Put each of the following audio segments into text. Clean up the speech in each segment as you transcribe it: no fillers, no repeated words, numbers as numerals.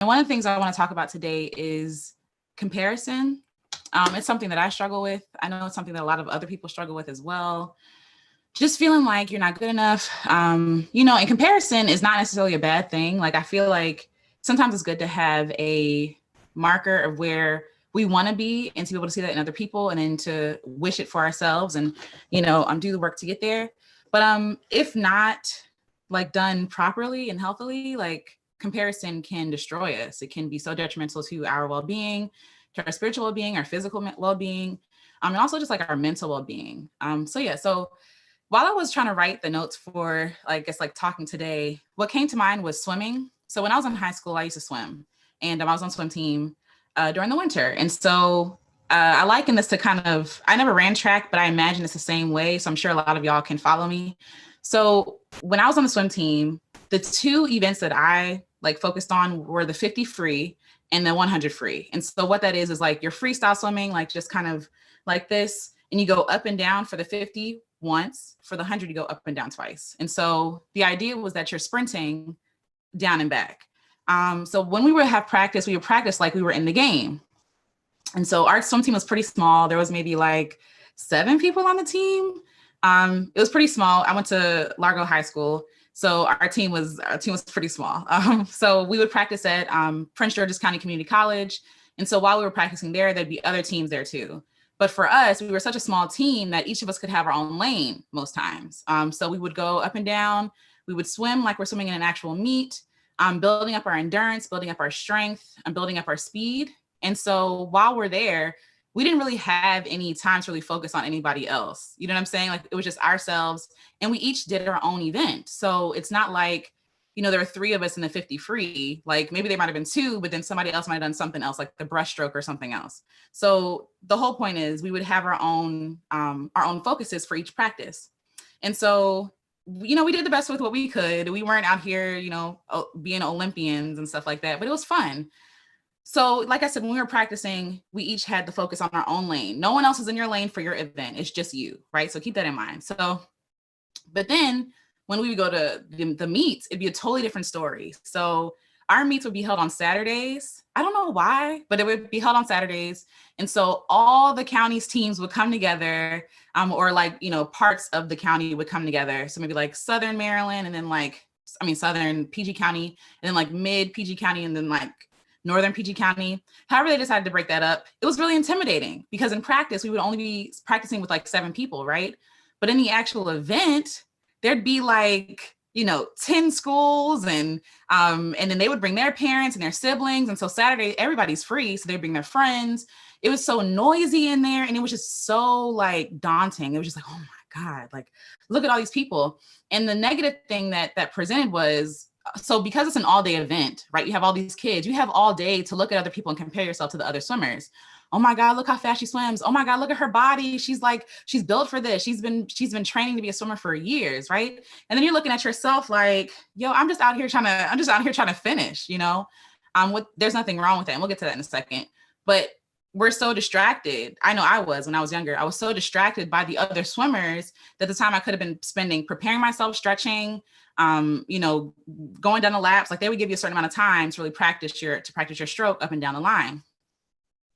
And one of the things I want to talk about today is comparison. It's something that I struggle with. I know it's something that a lot of other people struggle with as well. Just feeling like you're not good enough. And comparison is not necessarily a bad thing. Like, I feel like sometimes it's good to have a marker of where we want to be and to be able to see that in other people and then to wish it for ourselves and, do the work to get there. But if not like done properly and healthily, like comparison can destroy us. It can be so detrimental to our well-being, to our spiritual well-being, our physical well-being, and also just like our mental well-being. So while I was trying to write the notes for, I guess, like talking today, what came to mind was swimming. So when I was in high school, I used to swim, and I was on swim team during the winter. And so I liken this to I never ran track, but I imagine it's the same way. So I'm sure a lot of y'all can follow me. So when I was on the swim team, the two events that I focused on were the 50 free and the 100 free. And so what that is like your freestyle swimming, like just kind of like this, and you go up and down for the 50 once, for the 100 you go up and down twice. And so the idea was that you're sprinting down and back. So when we would have practice, we would practice like we were in the game. And so our swim team was pretty small. There was maybe like 7 people on the team. It was pretty small. I went to Largo High School, so our team was pretty small. So we would practice at Prince George's County Community College. And so while we were practicing there, there'd be other teams there too. But for us, we were such a small team that each of us could have our own lane most times. So we would go up and down. We would swim like we're swimming in an actual meet, building up our endurance, building up our strength, and building up our speed. And so while we're there, we didn't really have any time to really focus on anybody else. You know what I'm saying? Like, it was just ourselves, and we each did our own event. So it's not like, there were 3 of us in the 50 free, like maybe there might've been 2, but then somebody else might've done something else, like the breaststroke or something else. So the whole point is we would have our own focuses for each practice. And so, we did the best with what we could. We weren't out here, being Olympians and stuff like that, but it was fun. So like I said, when we were practicing, we each had to focus on our own lane. No one else is in your lane for your event. It's just you, right? So keep that in mind. But then when we would go to the meets, it'd be a totally different story. So our meets would be held on Saturdays. I don't know why, but it would be held on Saturdays. And so all the county's teams would come together, or parts of the county would come together. So maybe like Southern Maryland, and then Southern PG County, and then like mid PG County, and then like Northern PG County. However they decided to break that up, it was really intimidating because in practice, we would only be practicing with like 7 people, right? But in the actual event, there'd be like, 10 schools, and then they would bring their parents and their siblings. And so Saturday, everybody's free. So they'd bring their friends. It was so noisy in there, and it was just so like daunting. It was just like, oh my God, like, look at all these people. And the negative thing that presented was, so because it's an all-day event, right? You have all these kids, you have all day to look at other people and compare yourself to the other swimmers. Oh my God, look how fast she swims. Oh my God, look at her body. She's built for this. She's been training to be a swimmer for years, right? And then you're looking at yourself like, yo, I'm just out here trying to finish, there's nothing wrong with that. And we'll get to that in a second. But we're so distracted. I know I was when I was younger. I was so distracted by the other swimmers that the time I could have been spending preparing myself, stretching, going down the laps. Like, they would give you a certain amount of time to really practice your stroke up and down the line.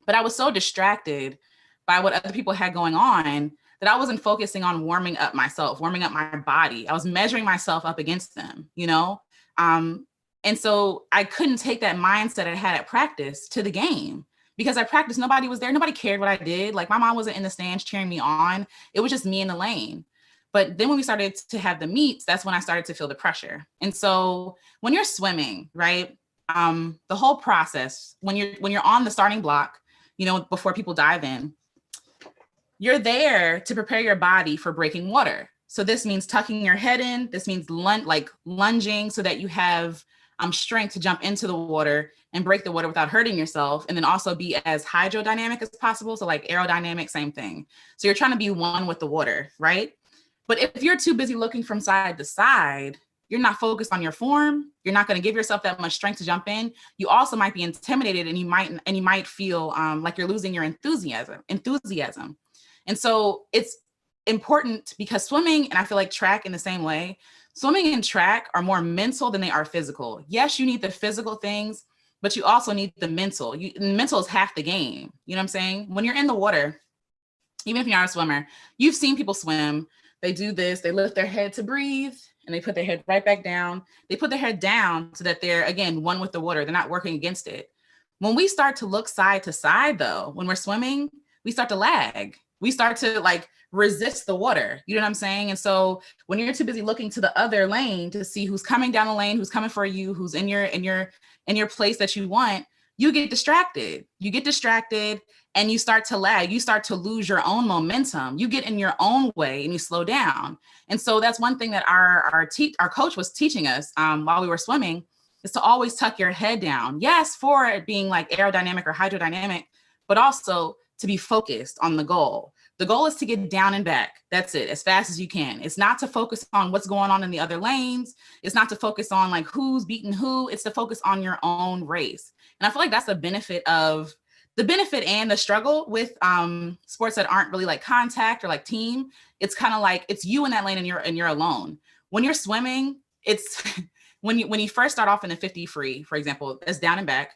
But I was so distracted by what other people had going on that I wasn't focusing on warming up myself, warming up my body. I was measuring myself up against them, And so I couldn't take that mindset I had at practice to the game, because I practiced, nobody was there. Nobody cared what I did. Like, my mom wasn't in the stands cheering me on. It was just me in the lane. But then when we started to have the meets, that's when I started to feel the pressure. And so when you're swimming, right, the whole process, when you're on the starting block, before people dive in, you're there to prepare your body for breaking water. So this means tucking your head in. This means lunging so that you have strength to jump into the water and break the water without hurting yourself. And then also be as hydrodynamic as possible. So like aerodynamic, same thing. So you're trying to be one with the water, right? But if you're too busy looking from side to side, you're not focused on your form. You're not going to give yourself that much strength to jump in. You also might be intimidated, and you might feel like you're losing your enthusiasm. And so it's important, because swimming, and I feel like track in the same way, swimming and track are more mental than they are physical. Yes, you need the physical things, but you also need the mental. Mental is half the game. You know what I'm saying? When you're in the water, even if you're not a swimmer, you've seen people swim. They do this, they lift their head to breathe and they put their head right back down. They put their head down so that they're, again, one with the water. They're not working against it. When we start to look side to side, though, when we're swimming, we start to lag. We start to like resist the water. You know what I'm saying? And so when you're too busy looking to the other lane to see who's coming down the lane, who's coming for you, who's in your place that you want, you get distracted. You get distracted and you start to lag. You start to lose your own momentum. You get in your own way and you slow down. And so that's one thing that our coach was teaching us while we were swimming, is to always tuck your head down. Yes, for it being like aerodynamic or hydrodynamic, but also to be focused on the goal. The goal is to get down and back. That's it, as fast as you can. It's not to focus on what's going on in the other lanes. It's not to focus on like who's beating who. It's to focus on your own race. And I feel like that's the benefit and the struggle with sports that aren't really like contact or like team. It's kind of like it's you in that lane and you're alone. When you're swimming, it's when you first start off in the 50 free, for example, that's down and back.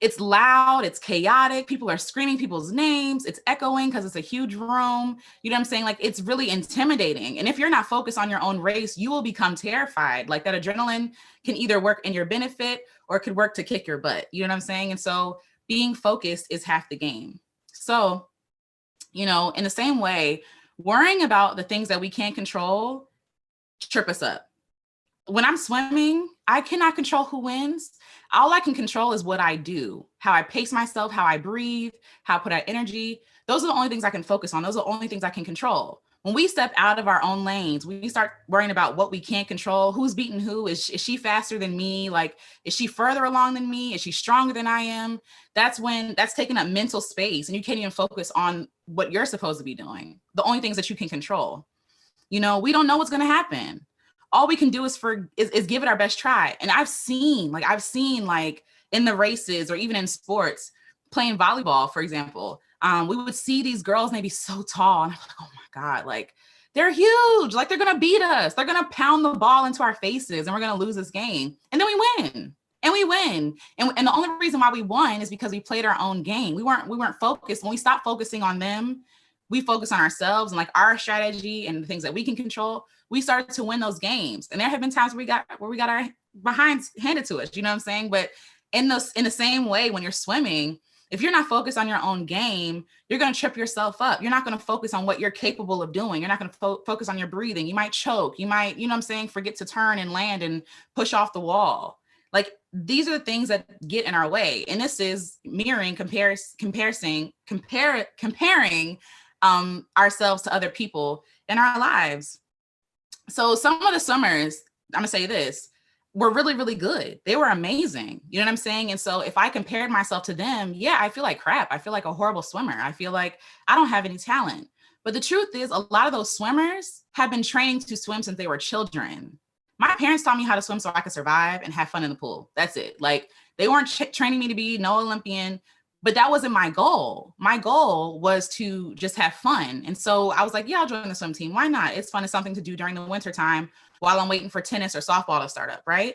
It's loud, it's chaotic. People are screaming people's names. It's echoing because it's a huge room. You know what I'm saying? Like, it's really intimidating. And if you're not focused on your own race, you will become terrified. Like, that adrenaline can either work in your benefit or it could work to kick your butt. You know what I'm saying? And so being focused is half the game. So, you know, in the same way, worrying about the things that we can't control trip us up. When I'm swimming, I cannot control who wins. All I can control is what I do, how I pace myself, how I breathe, how I put out energy. Those are the only things I can focus on. Those are the only things I can control. When we step out of our own lanes, we start worrying about what we can't control. Who's beating who? Is she faster than me? Like, is she further along than me? Is she stronger than I am? That's taking up mental space and you can't even focus on what you're supposed to be doing. The only things that you can control. You know, we don't know what's going to happen. All we can do is give it our best try. And I've seen like in the races or even in sports, playing volleyball, for example, we would see these girls maybe so tall and I'm like, oh my God, like they're huge. Like they're going to beat us. They're going to pound the ball into our faces and we're going to lose this game. And then we win. And we win. And the only reason why we won is because we played our own game. We weren't focused. When we stopped focusing on them, we focus on ourselves and like our strategy and the things that we can control. We started to win those games. And there have been times where we got our behinds handed to us, you know what I'm saying? But in the same way, when you're swimming, if you're not focused on your own game, you're going to trip yourself up. You're not going to focus on what you're capable of doing. You're not going to focus on your breathing. You might choke. You might, you know what I'm saying, forget to turn and land and push off the wall. Like, these are the things that get in our way. And this is comparing ourselves to other people in our lives. So some of the swimmers, I'm gonna say this, were really, really good. They were amazing. You know what I'm saying? And so if I compared myself to them, yeah, I feel like crap. I feel like a horrible swimmer. I feel like I don't have any talent. But the truth is, a lot of those swimmers have been training to swim since they were children. My parents taught me how to swim so I could survive and have fun in the pool. That's it. Like, they weren't training me to be no Olympian, but that wasn't my goal. My goal was to just have fun. And so I was like, yeah, I'll join the swim team. Why not? It's fun. It's something to do during the winter time while I'm waiting for tennis or softball to start up, right?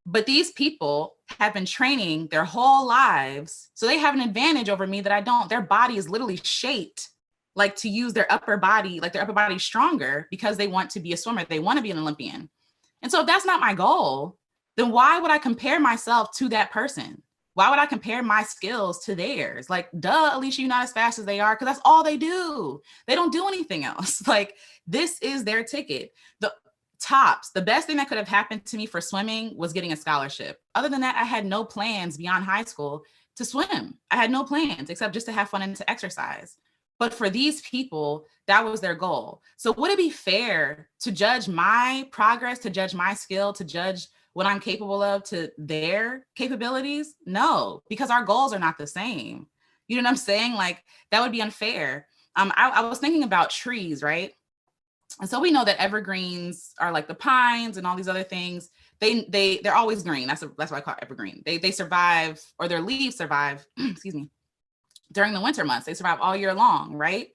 But these people have been training their whole lives. So they have an advantage over me that I don't. Their body is literally shaped like to use their upper body, like their upper body stronger because they want to be a swimmer. They want to be an Olympian. And so if that's not my goal, then why would I compare myself to that person? Why would I compare my skills to theirs? Like, duh, Alecia, you're not as fast as they are, because that's all they do. They don't do anything else. Like, this is their ticket. The best thing that could have happened to me for swimming was getting a scholarship. Other than that, I had no plans beyond high school to swim. I had no plans except just to have fun and to exercise. But for these people, that was their goal. So would it be fair to judge my progress, to judge my skill, to judge what I'm capable of to their capabilities? No, because our goals are not the same. You know what I'm saying? Like, that would be unfair. I was thinking about trees, right? And so we know that evergreens are like the pines and all these other things. They're always green. That's why I call it evergreen. They survive, or their leaves survive, excuse me, during the winter months. They survive all year long, right?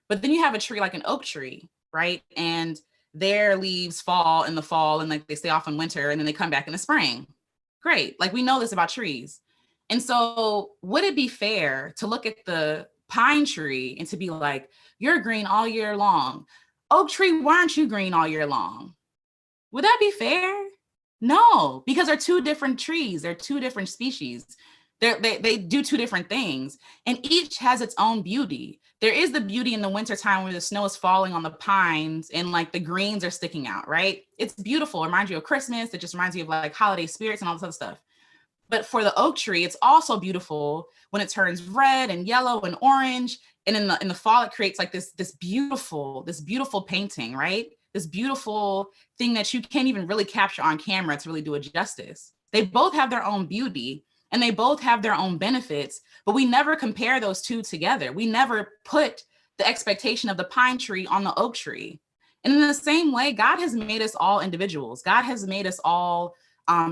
But then you have a tree like an oak tree, right? And their leaves fall in the fall and like they stay off in winter and then they come back in the spring. Great. Like, we know this about trees. And so would it be fair to look at the pine tree and to be like, you're green all year long? Oak tree, why aren't you green all year long? Would that be fair? No, because they're two different trees. They're two different species. They do two different things, and each has its own beauty. There is the beauty in the wintertime where the snow is falling on the pines and like the greens are sticking out, right? It's beautiful. It reminds you of Christmas. It just reminds you of like holiday spirits and all this other stuff. But for the oak tree, it's also beautiful when it turns red and yellow and orange. And in the fall, it creates like this beautiful painting, right? This beautiful thing that you can't even really capture on camera to really do it justice. They both have their own beauty and they both have their own benefits, but we never compare those two together. We never put the expectation of the pine tree on the oak tree. And in the same way, God has made us all individuals. God has made us all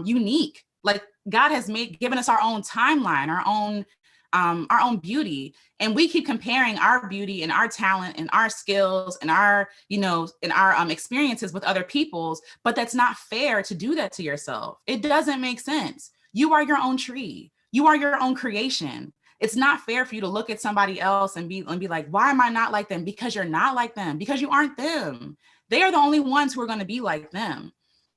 unique. Like God has given us our own timeline, our own beauty, and we keep comparing our beauty and our talent and our skills and our, and our experiences with other people's. But that's not fair to do that to yourself. It doesn't make sense. You are your own tree. You are your own creation. It's not fair for you to look at somebody else and be like, why am I not like them? Because you're not like them, because you aren't them. They are the only ones who are going to be like them.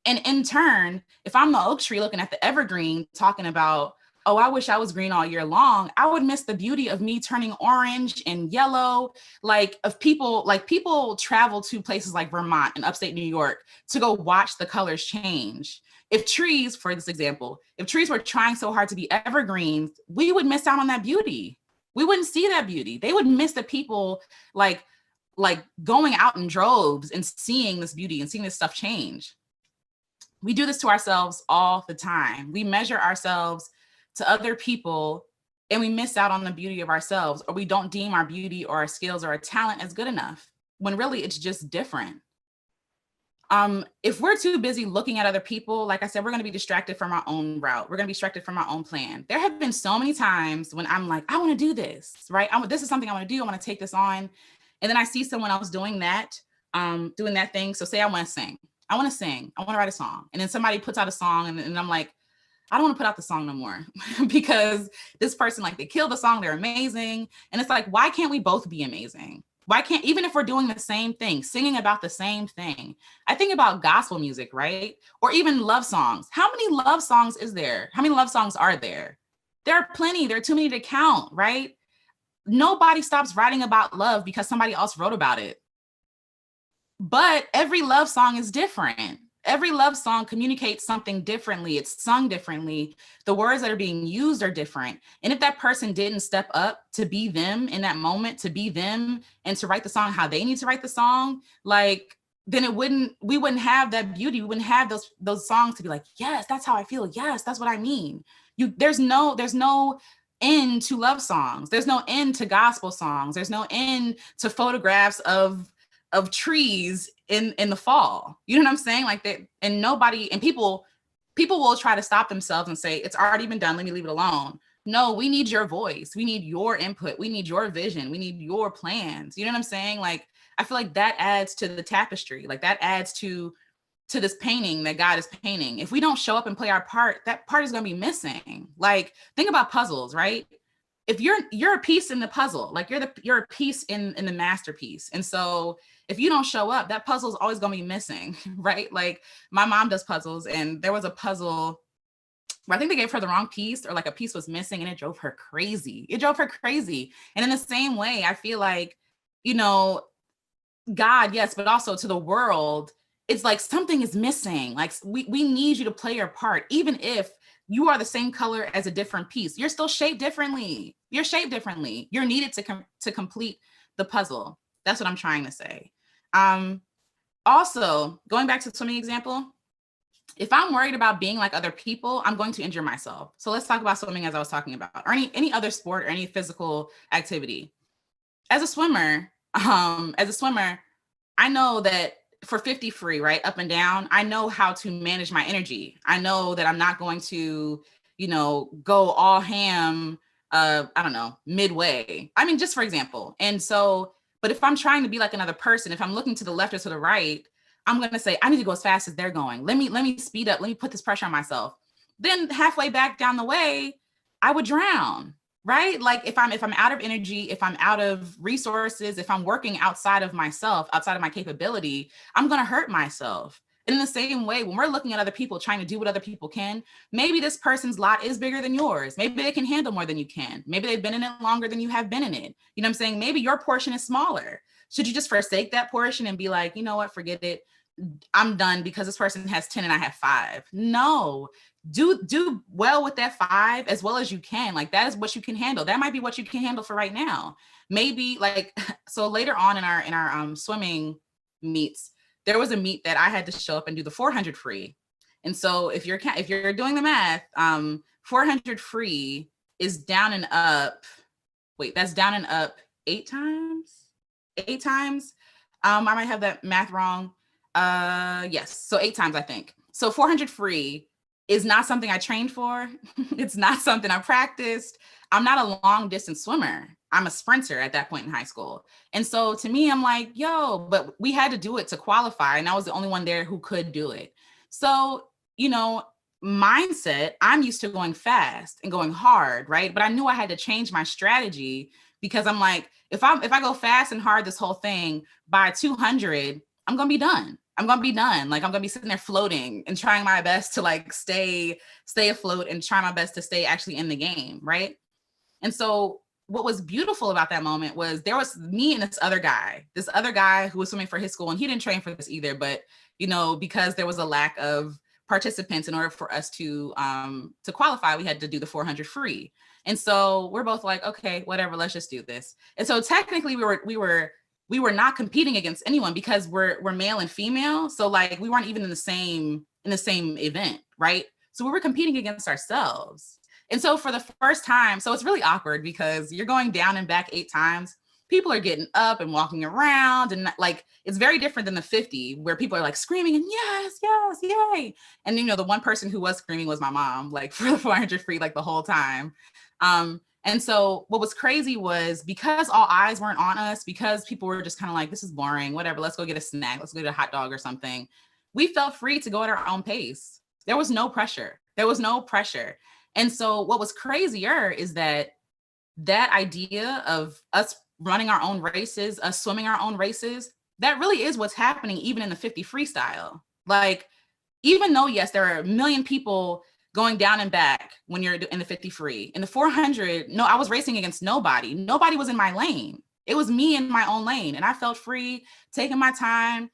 And in turn, if I'm the oak tree looking at the evergreen, talking about, oh, I wish I was green all year long, I would miss the beauty of me turning orange and yellow. Like people travel to places like Vermont and upstate New York to go watch the colors change. If trees, for this example, if trees were trying so hard to be evergreens, we would miss out on that beauty. We wouldn't see that beauty. They would miss the people like going out in droves and seeing this beauty and seeing this stuff change. We do this to ourselves all the time. We measure ourselves to other people and we miss out on the beauty of ourselves, or we don't deem our beauty or our skills or our talent as good enough, when really it's just different. If we're too busy looking at other people, like I said, we're going to be distracted from our own route. We're going to be distracted from our own plan. There have been so many times when I'm like, I want to do this, right? This is something I want to do. I want to take this on. And then I see someone else doing that thing. So say I want to sing. I want to write a song. And then somebody puts out a song and I'm like, I don't want to put out the song no more because this person, like, they killed the song. They're amazing. And it's like, why can't we both be amazing? Why can't, even if we're doing the same thing, singing about the same thing? I think about gospel music, right? Or even love songs. How many love songs is there? How many love songs are there? There are plenty. There are too many to count, right? Nobody stops writing about love because somebody else wrote about it. But every love song is different. Every love song communicates something differently. It's sung differently. The words that are being used are different. And if that person didn't step up to be them in that moment, to be them and to write the song how they need to write the song, like, then we wouldn't have that beauty. We wouldn't have those songs to be like, yes, that's how I feel. Yes, that's what I mean. There's no end to love songs. There's no end to gospel songs. There's no end to photographs of trees in the fall. You know what I'm saying? Like that, and people will try to stop themselves and say, it's already been done, let me leave it alone. No, we need your voice. We need your input. We need your vision. We need your plans. You know what I'm saying? Like, I feel like that adds to the tapestry. Like that adds to this painting that God is painting. If we don't show up and play our part, that part is going to be missing. Like, think about puzzles, right? If you're a piece in the puzzle, like you're a piece in the masterpiece. And so if you don't show up, that puzzle is always going to be missing, right? Like, my mom does puzzles, and there was a puzzle where I think they gave her the wrong piece, or like a piece was missing, and it drove her crazy. And in the same way, I feel like, God, yes, but also to the world, it's like something is missing. Like, we need you to play your part, even if you are the same color as a different piece. You're still shaped differently. You're shaped differently. You're needed to complete the puzzle. That's what I'm trying to say. Also, going back to the swimming example, if I'm worried about being like other people, I'm going to injure myself. So let's talk about swimming, as I was talking about, or any other sport or any physical activity. As a swimmer, I know that for 50 free, right, up and down, I know how to manage my energy. I know that I'm not going to, go all ham, I don't know, midway. I mean, just for example. And so, but if I'm trying to be like another person, if I'm looking to the left or to the right, I'm going to say, I need to go as fast as they're going. Let me speed up. Let me put this pressure on myself. Then halfway back down the way, I would drown, right? Like if I'm out of energy, if I'm out of resources, if I'm working outside of myself, outside of my capability, I'm going to hurt myself. In the same way, when we're looking at other people trying to do what other people can, maybe this person's lot is bigger than yours. Maybe they can handle more than you can. Maybe they've been in it longer than you have been in it. You know what I'm saying? Maybe your portion is smaller. Should you just forsake that portion and be like, you know what, forget it. I'm done because this person has 10 and I have 5. No, do well with that 5 as well as you can. Like that is what you can handle. That might be what you can handle for right now. Maybe like, so later on in our swimming meets, there was a meet that I had to show up and do the 400 free. And so if you're doing the math, 400 free is down and up. Wait, that's down and up 8 times. I might have that math wrong. Yes, so 8 times, I think. So 400 free is not something I trained for. It's not something I practiced. I'm not a long distance swimmer. I'm a sprinter at that point in high school. And so to me, I'm like, yo, but we had to do it to qualify. And I was the only one there who could do it. So, you know, mindset, I'm used to going fast and going hard, right? But I knew I had to change my strategy because I'm like, if I go fast and hard this whole thing, by 200, I'm going to be done. Like I'm going to be sitting there floating and trying my best to like stay afloat and try my best to stay actually in the game. Right. And so what was beautiful about that moment was there was me and this other guy who was swimming for his school, and he didn't train for this either, but you know, because there was a lack of participants in order for us to qualify, we had to do the 400 free. And so we're both like, okay, whatever, let's just do this. And so technically we were not competing against anyone because we're male and female. So like we weren't even in the same event, right? So we were competing against ourselves. And so for the first time, so it's really awkward because you're going down and back 8 times. People are getting up and walking around, and like it's very different than the 50 where people are like screaming and yes, yay. And you know, the one person who was screaming was my mom, like for the 400 free, like the whole time. And so what was crazy was because all eyes weren't on us, because people were just kind of like, this is boring, whatever, let's go get a snack, let's go get a hot dog or something. We felt free to go at our own pace. There was no pressure. And so what was crazier is that idea of us running our own races, us swimming our own races, that really is what's happening even in the 50 freestyle. Like, even though, yes, there are a million people going down and back when you're in the 50 free. In the 400, no, I was racing against nobody. Nobody was in my lane. It was me in my own lane. And I felt free, taking my time.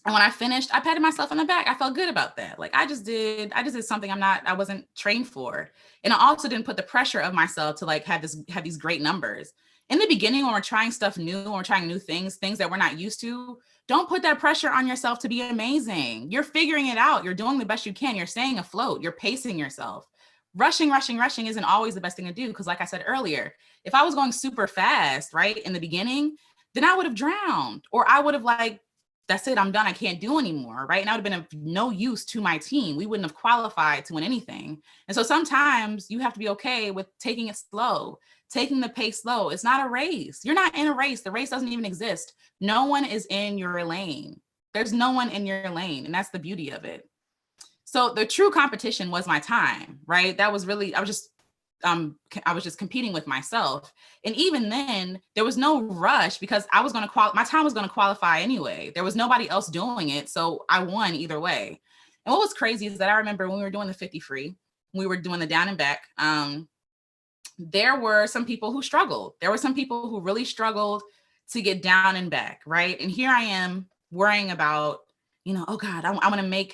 And when I finished, I patted myself on the back. I felt good about that. Like I just did something I wasn't trained for. And I also didn't put the pressure of myself to like have these great numbers. In the beginning, when we're trying stuff new, when we're trying new things that we're not used to, don't put that pressure on yourself to be amazing. You're figuring it out. You're doing the best you can. You're staying afloat. You're pacing yourself. Rushing isn't always the best thing to do. Because like I said earlier, if I was going super fast, right, in the beginning, then I would have drowned, or I would have like, that's it, I'm done, I can't do anymore, right? And I would have been of no use to my team. We wouldn't have qualified to win anything. And so sometimes you have to be okay with taking it slow, taking the pace slow. It's not a race. You're not in a race. The race doesn't even exist. No one is in your lane. There's no one in your lane. And that's the beauty of it. So the true competition was my time, right? That was really, I was just competing with myself. And even then there was no rush because I was going to my time was going to qualify anyway. There was nobody else doing it. So I won either way. And what was crazy is that I remember when we were doing the 50 free, we were doing the down and back. There were some people who struggled. There were some people who really struggled to get down and back. Right. And here I am worrying about, you know, oh God, I want to make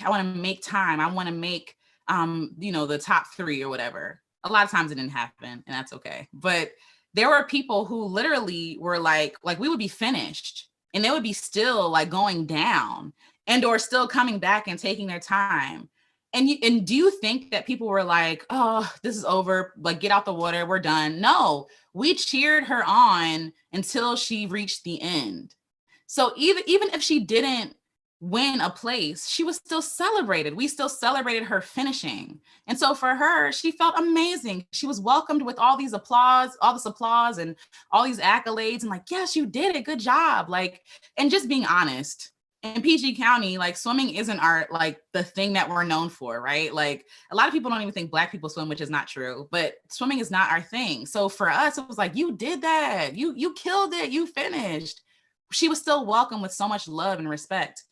time. I want to make, you know, the top 3 or whatever. A lot of times it didn't happen, and that's okay. But there were people who literally were like we would be finished and they would be still like going down and or still coming back and taking their time. And do you think that people were like, oh, this is over, like get out the water, we're done? No, we cheered her on until she reached the end. So even if she didn't win a place, she was still celebrated. We still celebrated her finishing. And so for her, she felt amazing. She was welcomed with all this applause and all these accolades and like, yes, you did it. Good job. Like, and just being honest, in PG County, like swimming isn't our, like the thing that we're known for, right? Like a lot of people don't even think Black people swim, which is not true, but swimming is not our thing. So for us, it was like, you did that, you killed it, you finished. She was still welcomed with so much love and respect.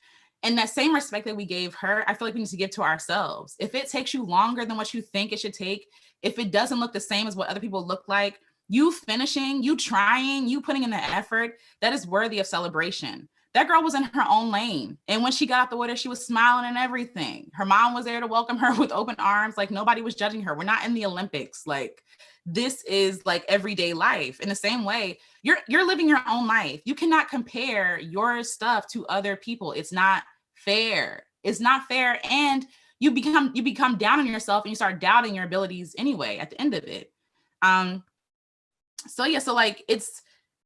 And that same respect that we gave her, I feel like we need to give to ourselves. If it takes you longer than what you think it should take, if it doesn't look the same as what other people look like, you finishing, you trying, you putting in the effort, that is worthy of celebration. That girl was in her own lane. And when she got out the water, she was smiling and everything. Her mom was there to welcome her with open arms. Like nobody was judging her. We're not in the Olympics. Like this is like everyday life. In the same way, you're living your own life. You cannot compare your stuff to other people. It's not fair. It's not fair. And you become down on yourself and you start doubting your abilities anyway at the end of it. So yeah, so like it's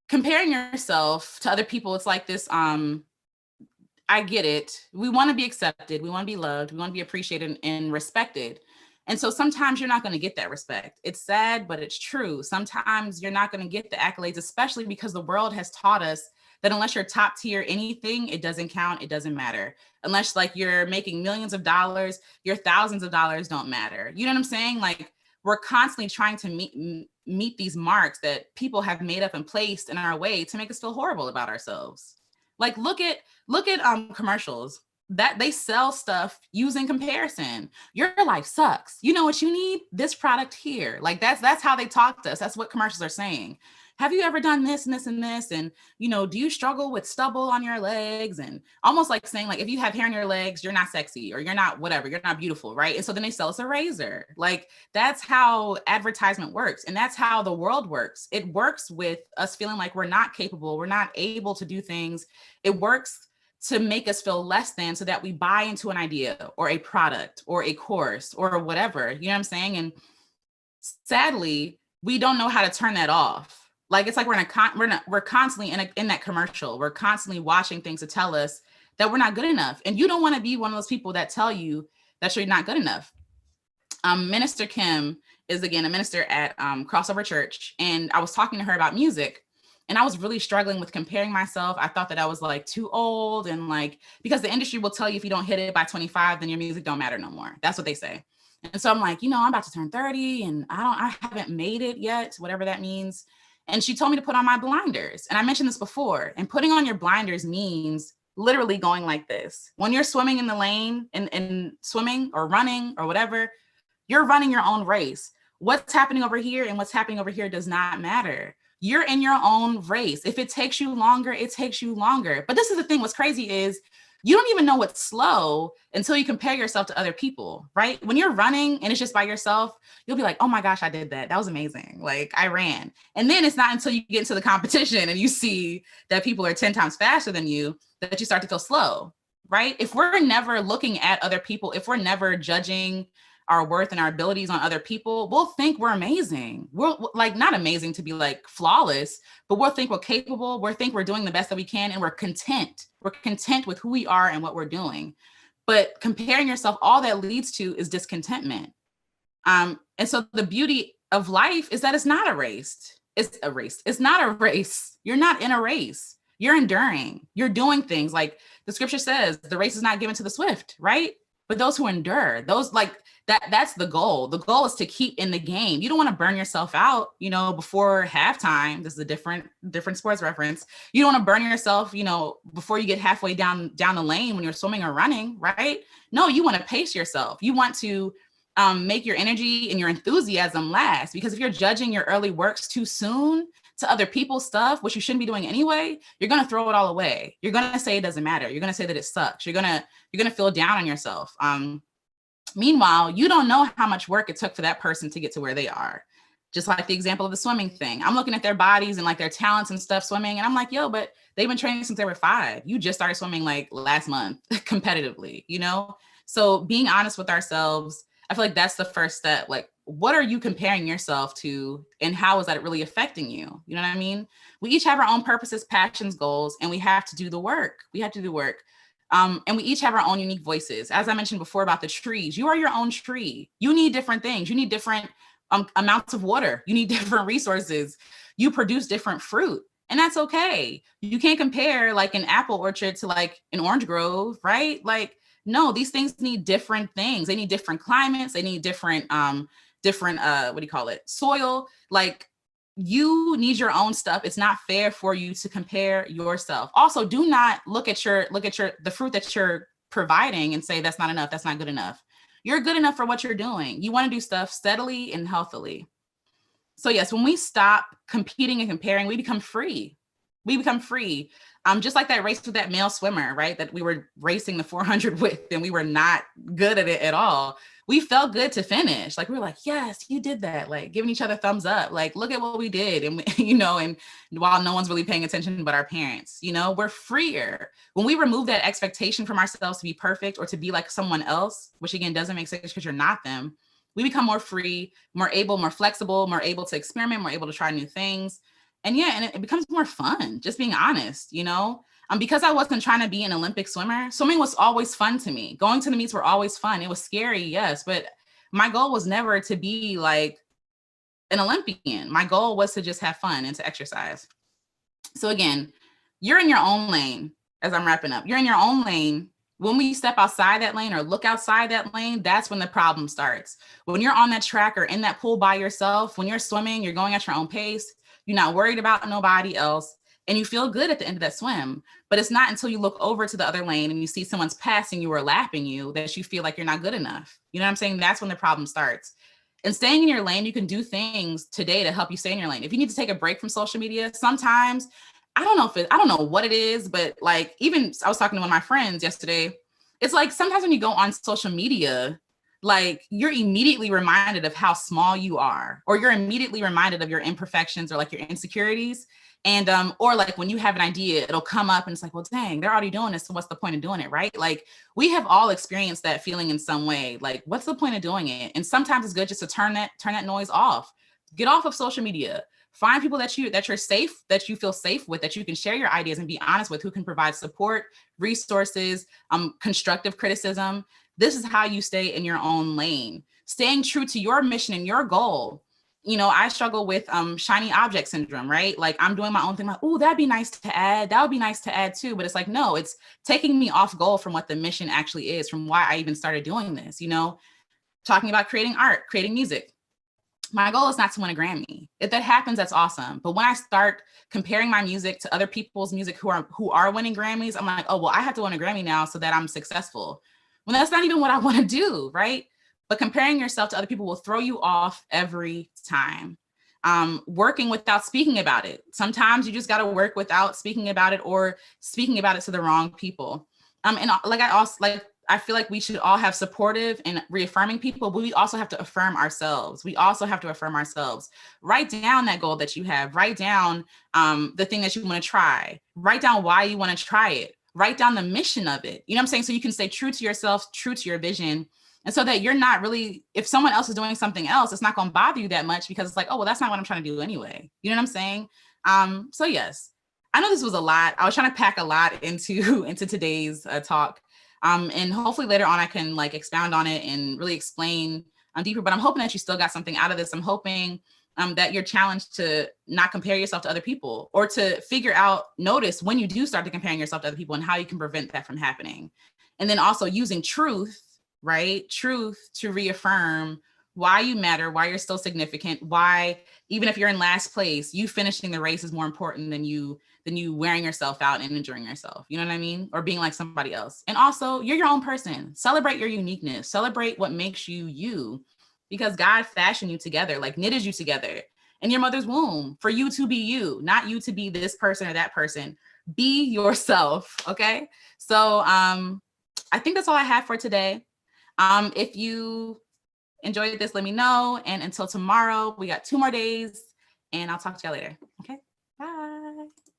comparing yourself to other people. It's like this, I get it. We want to be accepted. We want to be loved. We want to be appreciated and respected. And so sometimes you're not going to get that respect. It's sad, but it's true. Sometimes you're not going to get the accolades, especially because the world has taught us that unless you're top tier anything, it doesn't count. It doesn't matter. Unless like you're making millions of dollars, your thousands of dollars don't matter. You know what I'm saying? Like we're constantly trying to meet these marks that people have made up and placed in our way to make us feel horrible about ourselves. Like look at commercials that they sell stuff using comparison. Your life sucks. You know what you need? This product here. Like that's how they talk to us. That's what commercials are saying. Have you ever done this and this and this? And, you know, do you struggle with stubble on your legs? And almost like saying like, if you have hair on your legs, you're not sexy or you're not whatever, you're not beautiful, right? And so then they sell us a razor. Like that's how advertisement works. And that's how the world works. It works with us feeling like we're not capable, we're not able to do things. It works to make us feel less than so that we buy into an idea or a product or a course or whatever, you know what I'm saying? And sadly, we don't know how to turn that off. Like it's like we're constantly in that commercial. We're constantly watching things to tell us that we're not good enough. And you don't want to be one of those people that tell you that you're not good enough. Minister Kim is again a minister at Crossover Church, and I was talking to her about music, and I was really struggling with comparing myself. I thought that I was like too old, and like because the industry will tell you if you don't hit it by 25, then your music don't matter no more. That's what they say. And so I'm like, you know, I'm about to turn 30, and I haven't made it yet, whatever that means. And she told me to put on my blinders. And I mentioned this before, and putting on your blinders means literally going like this. When you're swimming in the lane and swimming or running or whatever, you're running your own race. What's happening over here and what's happening over here does not matter. You're in your own race. If it takes you longer, it takes you longer. But this is the thing, what's crazy is you don't even know what's slow until you compare yourself to other people, right? When you're running and it's just by yourself, you'll be like, oh my gosh, I did that. That was amazing. Like I ran. And then it's not until you get into the competition and you see that people are 10 times faster than you that you start to feel slow, right? If we're never looking at other people, if we're never judging our worth and our abilities on other people, we'll think we're amazing. We're like not amazing to be like flawless, but we'll think we're capable. We'll think we're doing the best that we can, and we're content. We're content with who we are and what we're doing. But comparing yourself, all that leads to is discontentment. And so the beauty of life is that it's not a race. It's a race. It's not a race. You're not in a race. You're enduring. You're doing things like the scripture says, the race is not given to the swift, right? But those who endure, those like that's the goal. The goal is to keep in the game. You don't want to burn yourself out, you know, before halftime. This is a different sports reference. You don't want to burn yourself, you know, before you get halfway down the lane when you're swimming or running, right? No, you want to pace yourself. You want to make your energy and your enthusiasm last, because if you're judging your early works too soon to other people's stuff, which you shouldn't be doing anyway, you're going to throw it all away. You're going to say it doesn't matter. You're going to say that it sucks. You're going to feel down on yourself. Meanwhile, you don't know how much work it took for that person to get to where they are. Just like the example of the swimming thing. I'm looking at their bodies and like their talents and stuff swimming. And I'm like, yo, but they've been training since they were 5. You just started swimming like last month competitively, you know? So being honest with ourselves, I feel like that's the first step. Like, what are you comparing yourself to, and how is that really affecting you? You know what I mean? We each have our own purposes, passions, goals, and we have to do the work. We have to do work. And we each have our own unique voices. As I mentioned before about the trees, you are your own tree. You need different things. You need different amounts of water. You need different resources. You produce different fruit. And that's okay. You can't compare like an apple orchard to like an orange grove, right? Like, no, these things need different things. They need different climates. They need different, what do you call it? Soil. Like, you need your own stuff. It's not fair for you to compare yourself. Also, do not look at the fruit that you're providing and say that's not enough. That's not good enough. You're good enough for what you're doing. You want to do stuff steadily and healthily. So yes, when we stop competing and comparing, we become free. We become free. Just like that race with that male swimmer, right? That we were racing the 400 with, and we were not good at it at all. We felt good to finish. Like, we were like, yes, you did that. Like, giving each other thumbs up. Like, look at what we did. And, and while no one's really paying attention but our parents, we're freer. When we remove that expectation from ourselves to be perfect or to be like someone else, which again, doesn't make sense because you're not them, we become more free, more able, more flexible, more able to experiment, more able to try new things. And it becomes more fun, just being honest, because I wasn't trying to be an Olympic swimmer, swimming was always fun to me. Going to the meets were always fun. It was scary, yes, but my goal was never to be like an Olympian. My goal was to just have fun and to exercise. So again, you're in your own lane. As I'm wrapping up, you're in your own lane. When we step outside that lane or look outside that lane, that's when the problem starts. When you're on that track or in that pool by yourself, when you're swimming, you're going at your own pace, you're not worried about nobody else, and you feel good at the end of that swim. But it's not until you look over to the other lane and you see someone's passing you or lapping you that you feel like you're not good enough. You know what I'm saying? That's when the problem starts. And staying in your lane, you can do things today to help you stay in your lane. If you need to take a break from social media, sometimes, I don't know what it is, but like, even I was talking to one of my friends yesterday. It's like sometimes when you go on social media, like you're immediately reminded of how small you are, or you're immediately reminded of your imperfections or like your insecurities. And, or like when you have an idea, it'll come up and it's like, well, dang, they're already doing this. So what's the point of doing it? Right? Like, we have all experienced that feeling in some way. Like, what's the point of doing it? And sometimes it's good just to turn that noise off, get off of social media, find people that you're safe, that you feel safe with, that you can share your ideas and be honest with, who can provide support, resources, constructive criticism. This is how you stay in your own lane, staying true to your mission and your goal. I struggle with shiny object syndrome, right? Like, I'm doing my own thing. Like, oh, that'd be nice to add. That would be nice to add too. But it's like, no, it's taking me off goal from what the mission actually is, from why I even started doing this, talking about creating art, creating music. My goal is not to win a Grammy. If that happens, that's awesome. But when I start comparing my music to other people's music who are winning Grammys, I'm like, oh, well, I have to win a Grammy now so that I'm successful. When that's not even what I want to do, right? But comparing yourself to other people will throw you off every time. Working without speaking about it. Sometimes you just got to work without speaking about it, or speaking about it to the wrong people. And I feel like we should all have supportive and reaffirming people, but we also have to affirm ourselves. Write down that goal that you have. Write down the thing that you want to try. Write down why you want to try it. Write down the mission of it. You know what I'm saying? So you can stay true to yourself, true to your vision. And so that you're not really, if someone else is doing something else, it's not going to bother you that much, because it's like, oh, well, that's not what I'm trying to do anyway. You know what I'm saying? So yes, I know this was a lot. I was trying to pack a lot into today's talk. And hopefully later on I can like expound on it and really explain deeper, but I'm hoping that you still got something out of this. I'm hoping that you're challenged to not compare yourself to other people, or to notice when you do start to comparing yourself to other people and how you can prevent that from happening. And then also using truth, right? Truth to reaffirm why you matter, why you're still significant, why even if you're in last place, you finishing the race is more important than you wearing yourself out and enjoying yourself. You know what I mean? Or being like somebody else. And also, you're your own person. Celebrate your uniqueness. Celebrate what makes you you, because God fashioned you together, like knitted you together in your mother's womb for you to be you, not you to be this person or that person. Be yourself. Okay. So I think that's all I have for today. If you enjoyed this, let me know. And until tomorrow, we got 2 more days, and I'll talk to y'all later. Okay. Bye.